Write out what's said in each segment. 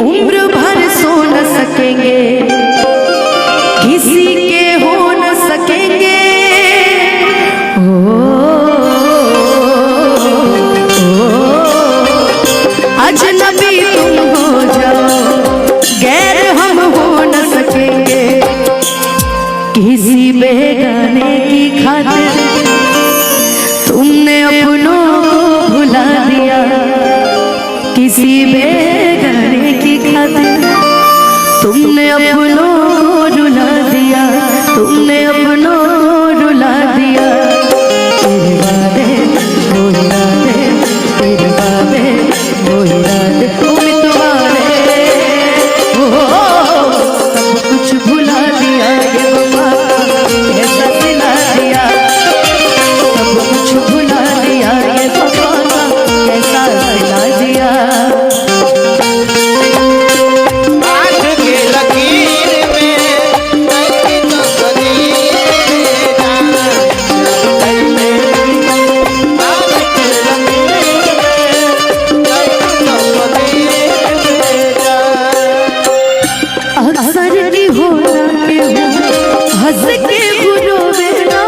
उम्र भर सो न सकेंगे, किसी के हो न सकेंगे। अजनबी तुम हो जाओ, गैर हम हो न सकेंगे। किसी बेगाने की खातिर तुमने अपनों को भुला दिया, किसी बेगाने की खातिर तुमने अपनों को रुला दिया, तुमने अपनों को रुला दिया। तेरे वादे वो इरादे, तेरे वादे वो इरादे, तुम तुम्हारे सब कुछ भुला दिया। ये वफा कैसा सिला दिया, सब कुछ भुला दिया। ये वफा कैसा सिला दिया। हंस के बुरो बेरा,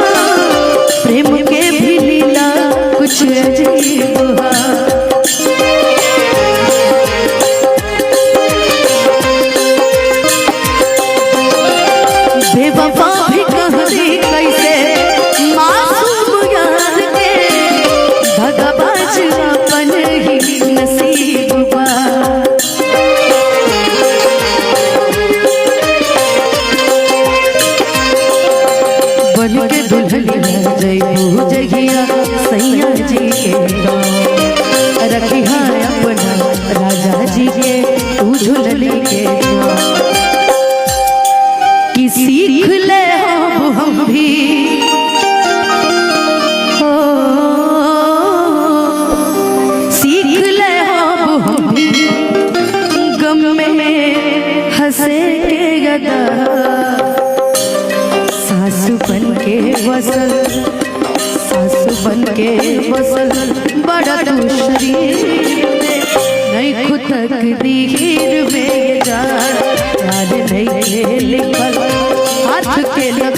प्रेम के भी लीला कुछ अजीब हुआ। बेवफा भी कह दी कैसे मासूम यार के, भगाबाज अपन ही नसीब हुआ। बन के दुल्हनिया जयबू जगिया सैया जी के गाँव, रखिया अपना राजा जी के तू झुलने के गाँव। कि सीख ले हम भी हो, सीख ले हम भी गम में हंसे के गदा। सासु बन के वसल, सासु बन के वसल, बड़ा तू शरीर में नहीं खुद तकदीर में ये जान नहीं लिखल हाथ के लग।